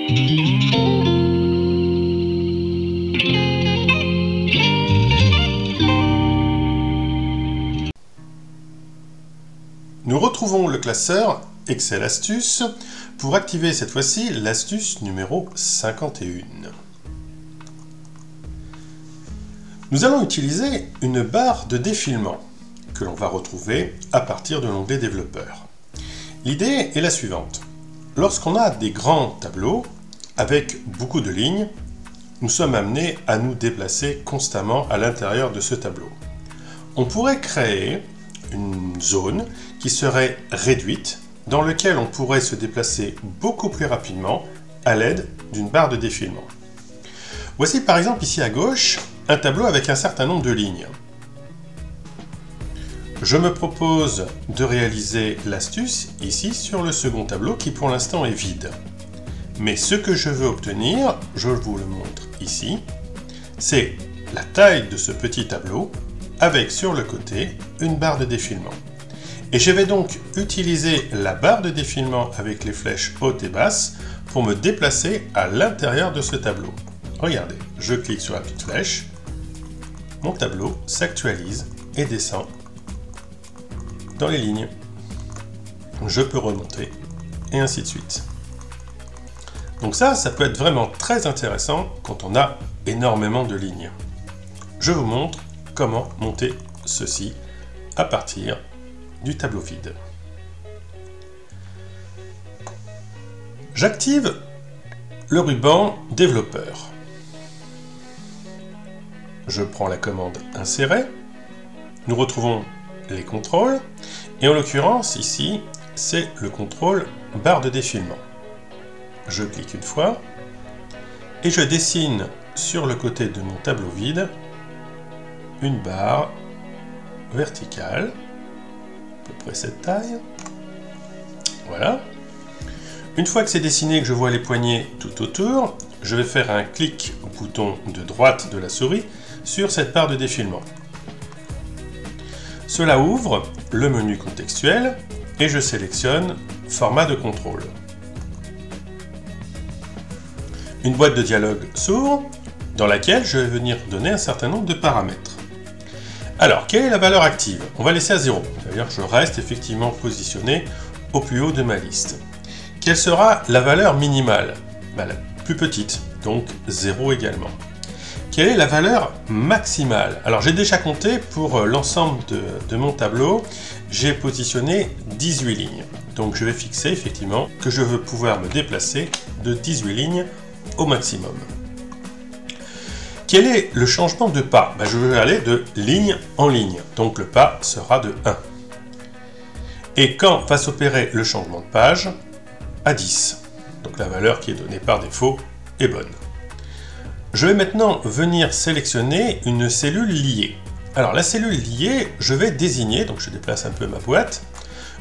Nous retrouvons le classeur Excel Astuces pour activer cette fois-ci l'astuce numéro 51. Nous allons utiliser une barre de défilement que l'on va retrouver à partir de l'onglet Développeur. L'idée est la suivante. Lorsqu'on a des grands tableaux avec beaucoup de lignes, nous sommes amenés à nous déplacer constamment à l'intérieur de ce tableau. On pourrait créer une zone qui serait réduite, dans laquelle on pourrait se déplacer beaucoup plus rapidement à l'aide d'une barre de défilement. Voici par exemple ici à gauche un tableau avec un certain nombre de lignes. Je me propose de réaliser l'astuce ici sur le second tableau qui pour l'instant est vide. Mais ce que je veux obtenir, je vous le montre ici, c'est la taille de ce petit tableau avec sur le côté une barre de défilement. Et je vais donc utiliser la barre de défilement avec les flèches hautes et basses pour me déplacer à l'intérieur de ce tableau. Regardez, je clique sur la petite flèche, mon tableau s'actualise et descend dans les lignes. Je peux remonter et ainsi de suite. Donc ça peut être vraiment très intéressant quand on a énormément de lignes. Je vous montre comment monter ceci à partir du tableau vide. J'active le ruban développeur. Je prends la commande insérer. Nous retrouvons les contrôles et en l'occurrence ici c'est le contrôle barre de défilement. Je clique une fois et je dessine sur le côté de mon tableau vide une barre verticale, à peu près cette taille. Voilà. Une fois que c'est dessiné et que je vois les poignées tout autour, je vais faire un clic au bouton de droite de la souris sur cette barre de défilement. Cela ouvre le menu contextuel et je sélectionne format de contrôle. Une boîte de dialogue s'ouvre dans laquelle je vais venir donner un certain nombre de paramètres. Alors, quelle est la valeur active? On va laisser à 0, c'est-à-dire que je reste effectivement positionné au plus haut de ma liste. Quelle sera la valeur minimale? La plus petite, donc 0 également. Quelle est la valeur maximale? Alors j'ai déjà compté pour l'ensemble de mon tableau, j'ai positionné 18 lignes. Donc je vais fixer effectivement que je veux pouvoir me déplacer de 18 lignes au maximum. Quel est le changement de pas? Je vais aller de ligne en ligne, donc le pas sera de 1. Et quand va s'opérer le changement de page? À 10. Donc la valeur qui est donnée par défaut est bonne. Je vais maintenant venir sélectionner une cellule liée. Alors la cellule liée, je vais désigner, donc je déplace un peu ma boîte,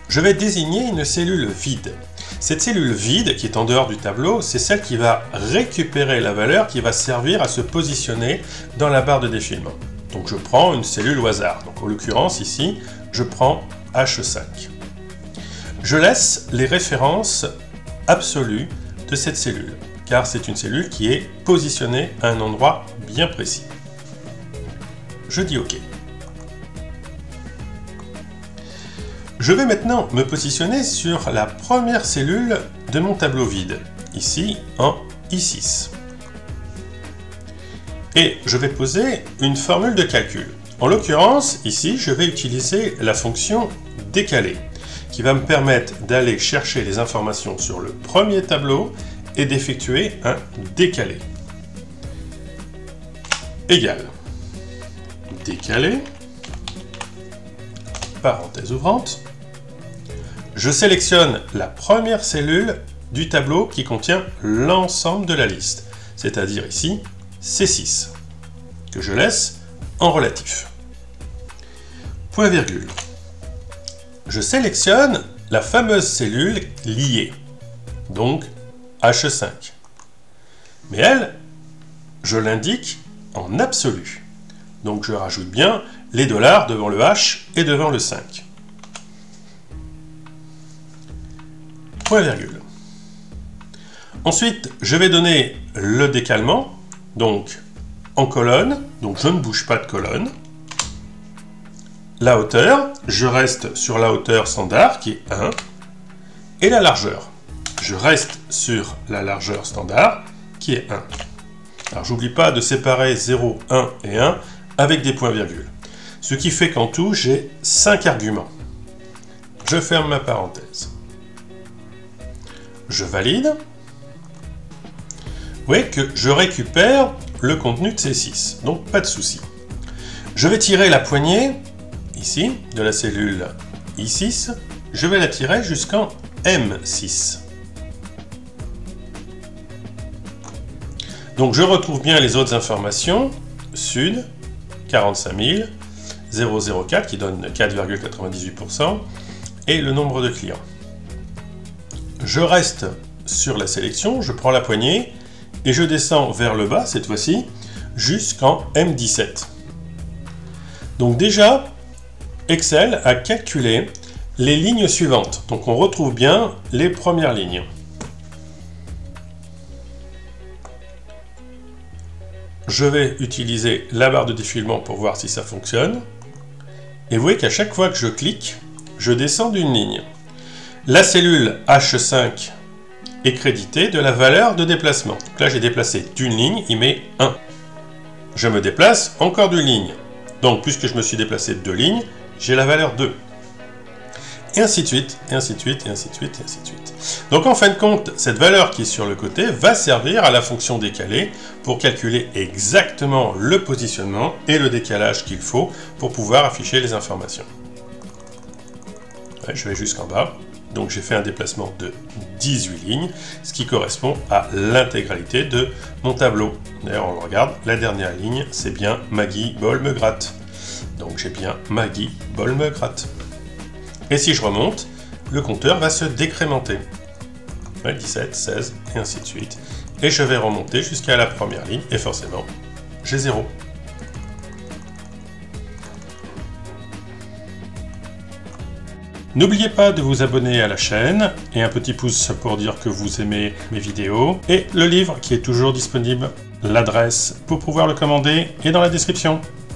je vais désigner une cellule vide. Cette cellule vide, qui est en dehors du tableau, c'est celle qui va récupérer la valeur qui va servir à se positionner dans la barre de défilement. Donc je prends une cellule au hasard. Donc en l'occurrence ici, je prends H5. Je laisse les références absolues de cette cellule, car c'est une cellule qui est positionnée à un endroit bien précis. Je dis OK. Je vais maintenant me positionner sur la première cellule de mon tableau vide, ici en I6. Et je vais poser une formule de calcul. En l'occurrence, ici, je vais utiliser la fonction décaler, qui va me permettre d'aller chercher les informations sur le premier tableau et d'effectuer un décalé. Égal. Décalé, parenthèse ouvrante, je sélectionne la première cellule du tableau qui contient l'ensemble de la liste, c'est-à-dire ici C6, que je laisse en relatif. Point virgule. Je sélectionne la fameuse cellule liée, donc H5. Mais elle, je l'indique en absolu. Donc je rajoute bien les dollars devant le H et devant le 5. Point virgule. Ensuite, je vais donner le décalement, donc en colonne, donc je ne bouge pas de colonne. La hauteur, je reste sur la hauteur standard qui est 1. Et la largeur, je reste sur la largeur standard qui est 1. Alors j'oublie pas de séparer 0, 1 et 1 avec des points-virgules. Ce qui fait qu'en tout, j'ai 5 arguments. Je ferme ma parenthèse. Je valide. Vous voyez que je récupère le contenu de ces 6, donc pas de souci. Je vais tirer la poignée, ici, de la cellule I6, je vais la tirer jusqu'en M6. Donc je retrouve bien les autres informations, sud, 45 000, 004 qui donne 4,98%, et le nombre de clients. Je reste sur la sélection, je prends la poignée, et je descends vers le bas, cette fois-ci, jusqu'en M17. Donc déjà, Excel a calculé les lignes suivantes. Donc on retrouve bien les premières lignes. Je vais utiliser la barre de défilement pour voir si ça fonctionne. Et vous voyez qu'à chaque fois que je clique, je descends d'une ligne. La cellule H5 est créditée de la valeur de déplacement. Donc là, j'ai déplacé d'une ligne, il met 1. Je me déplace encore d'une ligne. Donc, puisque je me suis déplacé de 2 lignes, j'ai la valeur 2. Et ainsi de suite, et ainsi de suite, et ainsi de suite, et ainsi de suite. Donc en fin de compte, cette valeur qui est sur le côté va servir à la fonction décalée pour calculer exactement le positionnement et le décalage qu'il faut pour pouvoir afficher les informations. Ouais, je vais jusqu'en bas. Donc j'ai fait un déplacement de 18 lignes, ce qui correspond à l'intégralité de mon tableau. D'ailleurs, on regarde, la dernière ligne, c'est bien Maggie Bol me gratte. Donc j'ai bien Maggie Bol me gratte. Et si je remonte, le compteur va se décrémenter. 17, 16, et ainsi de suite. Et je vais remonter jusqu'à la première ligne, et forcément, j'ai 0. N'oubliez pas de vous abonner à la chaîne, et un petit pouce pour dire que vous aimez mes vidéos, et le livre qui est toujours disponible. L'adresse pour pouvoir le commander est dans la description.